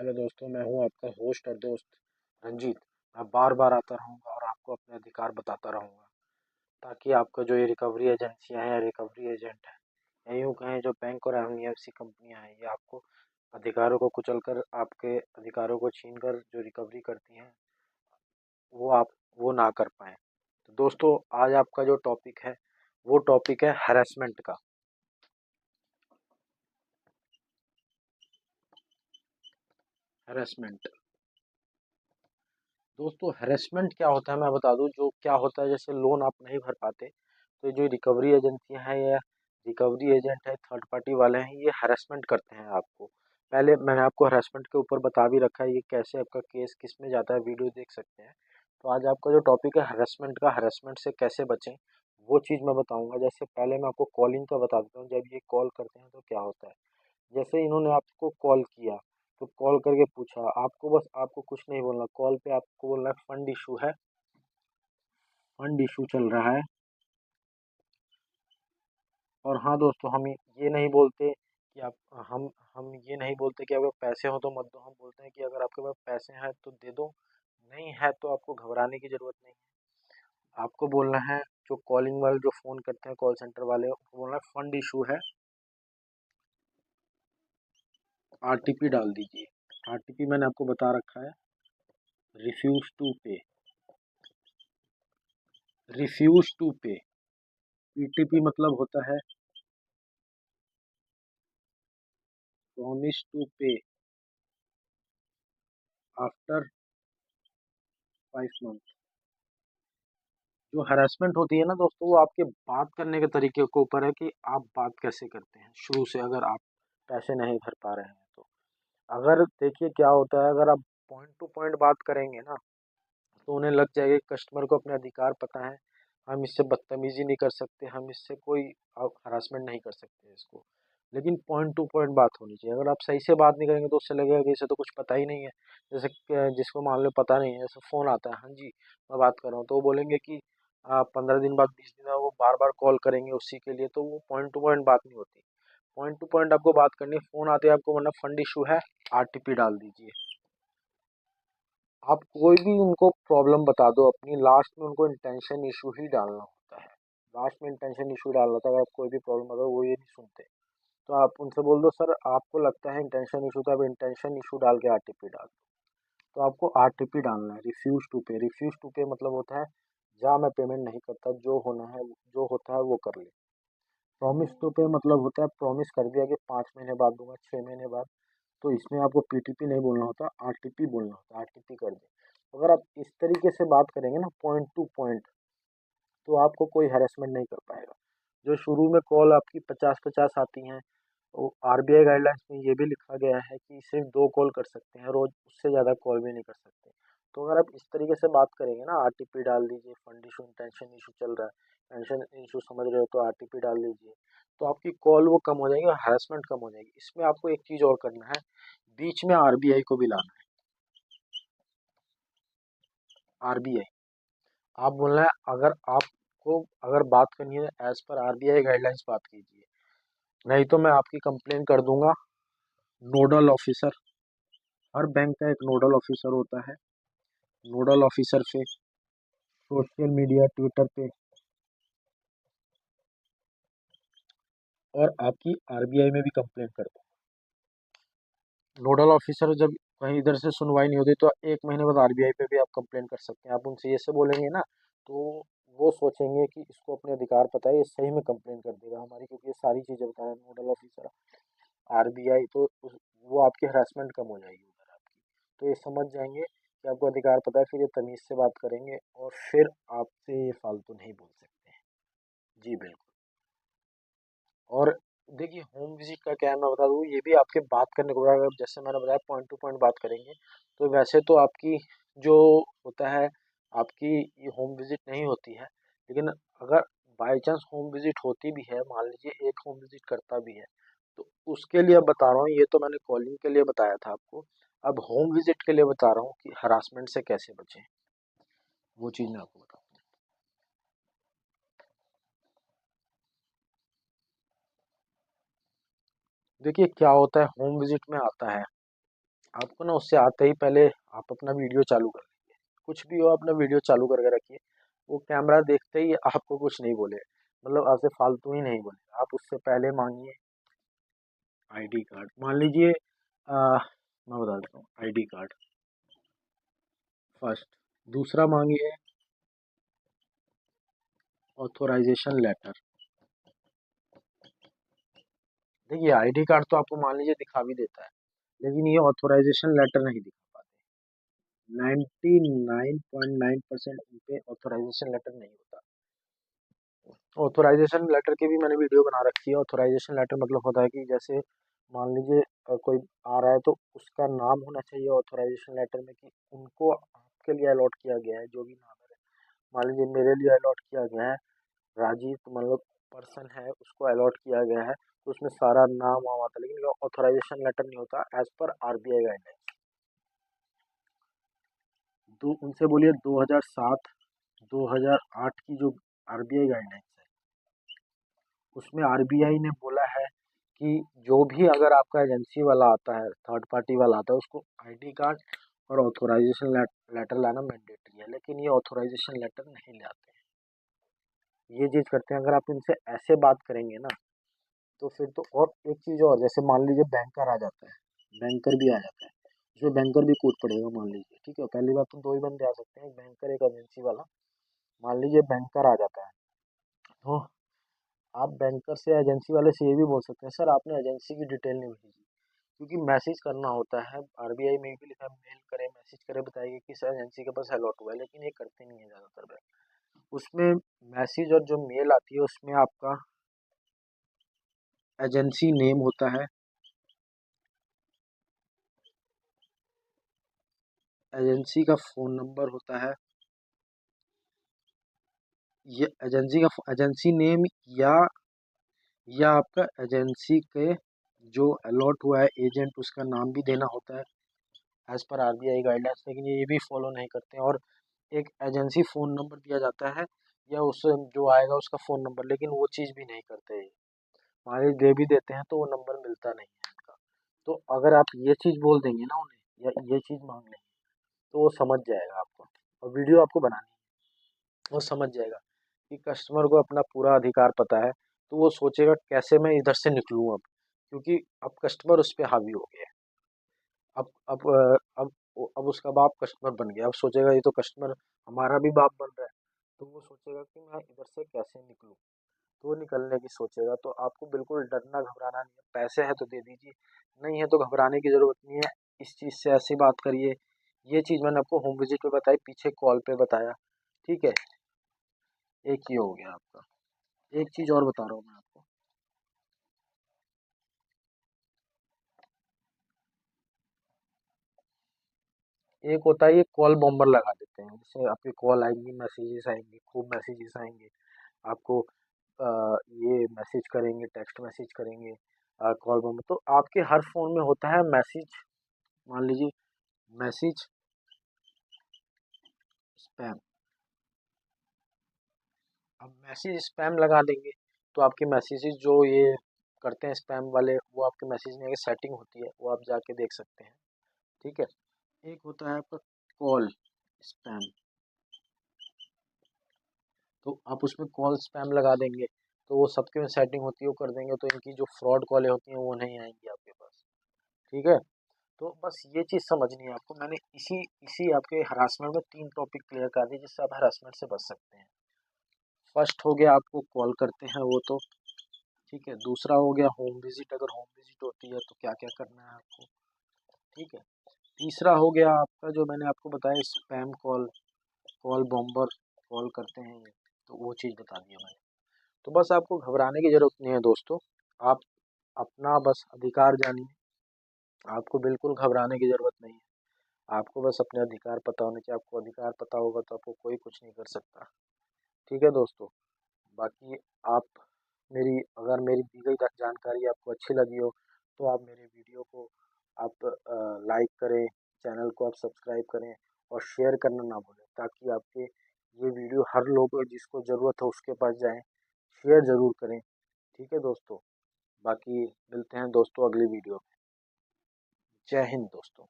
Hello दोस्तों, मैं हूं आपका होस्ट और दोस्त रंजीत। मैं बार बार आता रहूंगा और आपको अपने अधिकार बताता रहूंगा ताकि आपका जो ये रिकवरी एजेंसियां हैं या रिकवरी एजेंट हैं या यूं कहें जो बैंक और एनबीएफसी कंपनियां हैं, ये आपको अधिकारों को कुचलकर आपके अधिकारों को छीन कर जो रिकवरी करती हैं वो ना कर पाए। तो दोस्तों, आज आपका जो टॉपिक है वो टॉपिक है हैरेसमेंट का। हैरेसमेंट दोस्तों, हैरेसमेंट क्या होता है मैं बता दूं। जो क्या होता है, जैसे लोन आप नहीं भर पाते तो जो रिकवरी एजेंसियां हैं या रिकवरी एजेंट है, थर्ड पार्टी वाले हैं, ये हैरेसमेंट करते हैं आपको। पहले मैंने आपको हैरेसमेंट के ऊपर बता भी रखा है, ये कैसे आपका केस किस में जाता है, वीडियो देख सकते हैं। तो आज आपका जो टॉपिक है हैरेसमेंट का, हैरेसमेंट से कैसे बचें वो चीज़ मैं बताऊंगा। जैसे पहले मैं आपको कॉलिंग का बता देता हूँ, जब ये कॉल करते हैं तो क्या होता है। जैसे इन्होंने आपको कॉल किया तो कॉल करके पूछा आपको, बस आपको कुछ नहीं बोलना, कॉल पे आपको बोलना है फंड इशू है, फंड इशू चल रहा है। और हाँ दोस्तों, हम ये नहीं बोलते कि आप हम ये नहीं बोलते कि अगर पैसे हो तो मत दो। हम बोलते हैं कि अगर आपके पास पैसे हैं तो दे दो, नहीं है तो आपको घबराने की जरूरत नहीं है। आपको बोलना है, जो कॉलिंग वाले जो फोन करते हैं कॉल सेंटर वाले, उनको बोलना है फंड इशू है, आरटीपी डाल दीजिए। आरटीपी मैंने आपको बता रखा है, रिफ्यूज टू पे। रिफ्यूज टू पे। पीटीपी मतलब होता है प्रॉमिस टू पे आफ्टर 5 मंथ। जो हरासमेंट होती है ना दोस्तों, वो आपके बात करने के तरीके के ऊपर है कि आप बात कैसे करते हैं शुरू से। अगर आप पैसे नहीं भर पा रहे हैं तो अगर देखिए क्या होता है, अगर आप पॉइंट टू पॉइंट बात करेंगे ना तो उन्हें लग जाएगा कि कस्टमर को अपने अधिकार पता है, हम इससे बदतमीजी नहीं कर सकते, हम इससे कोई हरासमेंट नहीं कर सकते इसको। लेकिन पॉइंट टू पॉइंट बात होनी चाहिए। अगर आप सही से बात नहीं करेंगे तो उससे लगेगा कि इसे तो कुछ पता ही नहीं है। जैसे जिसको मान लो पता नहीं है, जैसे फ़ोन आता है, हाँ जी मैं बात कर रहा हूँ, तो वो बोलेंगे कि 15 दिन बाद, 20 दिन बाद वो बार बार कॉल करेंगे उसी के लिए, तो वो पॉइंट टू पॉइंट बात नहीं होती। पॉइंट टू पॉइंट आपको बात करनी है। फ़ोन आते ही आपको वरना फंड इशू है, आरटीपी डाल दीजिए। आप कोई भी उनको प्रॉब्लम बता दो अपनी, लास्ट में उनको इंटेंशन इशू ही डालना होता है। लास्ट में इंटेंशन इशू डालना होता है। अगर आप कोई भी प्रॉब्लम, अगर वो ये नहीं सुनते तो आप उनसे बोल दो, सर आपको लगता है इंटेंशन इशू था, अब इंटेंशन इशू डाल के आरटीपी डाल दो। तो आपको आरटीपी डालना है, रिफ्यूज टू पे। रिफ्यूज टू पे मतलब होता है, जा मैं पेमेंट नहीं करता, जो होना है जो होता है वो कर ले। प्रॉमिस टू पे मतलब होता है, प्रॉमिस कर दिया कि 5 महीने बाद दूंगा, 6 महीने बाद। तो इसमें आपको पीटीपी नहीं बोलना होता, आरटीपी बोलना होता है, आरटीपी कर दे। अगर आप इस तरीके से बात करेंगे ना पॉइंट टू पॉइंट, तो आपको कोई हैरेसमेंट नहीं कर पाएगा। जो शुरू में कॉल आपकी 50-50 आती हैं, तो आरबीआई गाइडलाइंस में ये भी लिखा गया है कि सिर्फ 2 कॉल कर सकते हैं रोज, उससे ज़्यादा कॉल भी नहीं कर सकते। तो अगर आप इस तरीके से बात करेंगे ना, आरटीपी डाल दीजिए, फंड इशू, टेंशन इशू चल रहा है, टेंशन इशू समझ रहे हो तो आरटीपी डाल दीजिए, तो आपकी कॉल वो कम हो जाएगी और हैरेसमेंट कम हो जाएगी। इसमें आपको एक चीज़ और करना है, बीच में आरबीआई को भी लाना है। आरबीआई, आप बोलना है, अगर आपको अगर बात करनी है एज पर आरबीआई गाइडलाइंस बात कीजिए, नहीं तो मैं आपकी कंप्लेन कर दूंगा नोडल ऑफिसर। हर बैंक का एक नोडल ऑफिसर होता है। नोडल ऑफिसर से सोशल मीडिया, ट्विटर पे, और आपकी आरबीआई में भी कंप्लेन कर दूंगा। नोडल ऑफिसर जब कहीं इधर से सुनवाई नहीं होती तो 1 महीने बाद आरबीआई पे भी आप कंप्लेन कर सकते हैं। आप उनसे ये से बोलेंगे ना, तो वो सोचेंगे कि इसको अपने अधिकार पता है, ये सही में कंप्लेन कर देगा हमारी, क्योंकि ये सारी चीज़ें बता रहा है नोडल ऑफिसर आरबीआई। तो वो आपकी हरासमेंट कम हो जाएगी उधर आपकी। तो ये समझ जाएंगे कि आपको अधिकार पता है, फिर ये तमीज़ से बात करेंगे और फिर आपसे ये फालतू नहीं बोल सकते हैं। जी बिल्कुल। और देखिए, होम विजिट का क्या है मैं बता दूँ, ये भी आपके बात करने को, अगर जैसे मैंने बताया पॉइंट टू पॉइंट बात करेंगे तो वैसे तो आपकी जो होता है, आपकी ये होम विजिट नहीं होती है। लेकिन अगर बाई चांस होम विजिट होती भी है, मान लीजिए एक होम विजिट करता भी है, तो उसके लिए अब बता रहा हूँ, ये तो मैंने कॉलिंग के लिए बताया था आपको। अब होम विजिट के लिए बता रहा हूँ कि हरासमेंट से कैसे बचें, वो चीज़ मैं आपको बताऊँ। देखिए क्या होता है, होम विजिट में आता है आपको ना उससे आते ही पहले आप अपना वीडियो चालू कर लीजिए, कुछ भी हो अपना वीडियो चालू करके रखिए। वो कैमरा देखते ही आपको कुछ नहीं बोले, मतलब आपसे फालतू ही नहीं बोले। आप उससे पहले मांगिए आईडी कार्ड, मान लीजिए मैं बता देता हूँ, आईडी कार्ड फर्स्ट। दूसरा मांगिए ऑथोराइजेशन लेटर। देखिए आईडी कार्ड तो आपको मान लीजिए दिखा भी देता है, लेकिन ये ऑथोराइजेशन लेटर नहीं दिखा पाते। 99.9% उन पे ऑथोराइजेशन लेटर नहीं होता। ऑथोराइजेशन लेटर की भी मैंने वीडियो बना रखी है। ऑथोराइजेशन लेटर मतलब होता है कि जैसे मान लीजिए कोई आ रहा है तो उसका नाम होना चाहिए ऑथोराइजेशन लेटर में, कि उनको आपके लिए अलॉट किया गया है जो भी नाम है। मान लीजिए मेरे लिए अलॉट किया गया है राजीव, तो मतलब पर्सन है उसको अलॉट किया गया है, तो उसमें सारा नाम वाम आता है, लेकिन ऑथोराइजेशन लेटर नहीं होता एज पर आरबीआई गाइडलाइंस। तो उनसे बोलिए 2007 2008 की जो आरबीआई गाइडलाइंस है, उसमें आरबीआई ने बोला है कि जो भी अगर आपका एजेंसी वाला आता है, थर्ड पार्टी वाला आता है, उसको आईडी कार्ड और ऑथोराइजेशन लेटर लाना मैंडेटरी है, लेकिन ये ऑथोराइजेशन लेटर नहीं लाते हैं। ये चीज़ करते हैं। अगर आप इनसे ऐसे बात करेंगे ना, तो फिर तो। और एक चीज़ और, जैसे मान लीजिए बैंकर आ जाता है, बैंकर भी आ जाता है, उसमें बैंकर भी कूद पड़ेगा मान लीजिए, ठीक है। पहली बात तो दो ही बंदे आ सकते हैं, एक बैंकर एक एजेंसी वाला। मान लीजिए बैंकर आ जाता है, तो आप बैंकर से एजेंसी वाले से ये भी बोल सकते हैं, सर आपने एजेंसी की डिटेल नहीं भेजी, क्योंकि मैसेज करना होता है। आरबीआई में भी लिखा है मेल करें, मैसेज करें, बताइए कि सर एजेंसी के पास अलॉट हुआ है, लेकिन ये करते नहीं है ज़्यादातर बैंक। उसमें मैसेज और जो मेल आती है उसमें आपका एजेंसी नेम होता है, एजेंसी का फ़ोन नंबर होता है, ये एजेंसी का एजेंसी नेम, या आपका एजेंसी के जो अलॉट हुआ है एजेंट, उसका नाम भी देना होता है एज पर आरबीआई गाइडलाइंस, लेकिन ये भी फॉलो नहीं करते हैं। और एक एजेंसी फ़ोन नंबर दिया जाता है, या उस जो आएगा उसका फ़ोन नंबर, लेकिन वो चीज़ भी नहीं करते ये। मान लीजिए दे भी देते हैं तो वो नंबर मिलता नहीं है उनका। तो अगर आप ये चीज़ बोल देंगे ना उन्हें, या ये चीज़ मांग लेंगे, तो वो समझ जाएगा आपको। और वीडियो आपको बनानी है, वो समझ जाएगा कि कस्टमर को अपना पूरा अधिकार पता है, तो वो सोचेगा कैसे मैं इधर से निकलूँ अब, क्योंकि अब कस्टमर उस पे हावी हो गया है। अब उसका बाप कस्टमर बन गया, अब सोचेगा ये तो कस्टमर हमारा भी बाप बन रहा है, तो वो सोचेगा कि मैं इधर से कैसे निकलूँ, तो वो निकलने की सोचेगा। तो आपको बिल्कुल डरना घबराना नहीं है। पैसे है तो दे दीजिए, नहीं है तो घबराने की ज़रूरत नहीं है। इस चीज़ से ऐसी बात करिए। ये चीज़ मैंने आपको होम विजिट पे बताई, पीछे कॉल पे बताया, ठीक है। एक ये हो गया आपका। एक चीज़ और बता रहा हूँ मैं आपको। एक होता है ये कॉल बॉम्बर लगा देते हैं, जैसे आपकी कॉल आएंगी, मैसेजेस आएंगे, खूब मैसेजेस आएंगे आपको। ये मैसेज करेंगे, टेक्स्ट मैसेज करेंगे, कॉल बॉम्बर। तो आपके हर फ़ोन में होता है मैसेज, मान लीजिए मैसेज स्पैम। अब मैसेज स्पैम लगा देंगे, तो आपके मैसेजेस जो ये करते हैं स्पैम वाले, वो आपके मैसेज में एक सेटिंग होती है, वो आप जाके देख सकते हैं, ठीक है। एक होता है आपका कॉल स्पैम, तो आप उसमें कॉल स्पैम लगा देंगे, तो वो सबके में सेटिंग होती है, वो कर देंगे, तो इनकी जो फ्रॉड कॉलें होती हैं वो नहीं आएंगी आपके पास, ठीक है। तो बस ये चीज़ समझनी है आपको। मैंने इसी इसी आपके हरासमेंट में 3 टॉपिक क्लियर कर दिए, जिससे आप हरासमेंट से बच सकते हैं। फर्स्ट हो गया आपको कॉल करते हैं वो तो, ठीक है। दूसरा हो गया होम विजिट, अगर होम विजिट होती है तो क्या क्या करना है आपको, ठीक है। तीसरा हो गया आपका जो मैंने आपको बताया spam call, call bomber call करते हैं ये, तो वो चीज़ बता दिया मैंने। तो बस आपको घबराने की ज़रूरत नहीं है दोस्तों। आप अपना बस अधिकार जानिए, आपको बिल्कुल घबराने की ज़रूरत नहीं है। आपको बस अपने अधिकार पता होने चाहिए। आपको अधिकार पता होगा तो आपको कोई कुछ नहीं कर सकता, ठीक है दोस्तों। बाकी आप मेरी अगर मेरी दी गई जानकारी आपको अच्छी लगी हो, तो आप मेरे वीडियो को आप लाइक करें, चैनल को आप सब्सक्राइब करें, और शेयर करना ना भूलें, ताकि आपके ये वीडियो हर लोग जिसको ज़रूरत हो उसके पास जाएं। शेयर ज़रूर करें, ठीक है दोस्तों। बाकी मिलते हैं दोस्तों अगली वीडियो में। जय हिंद दोस्तों।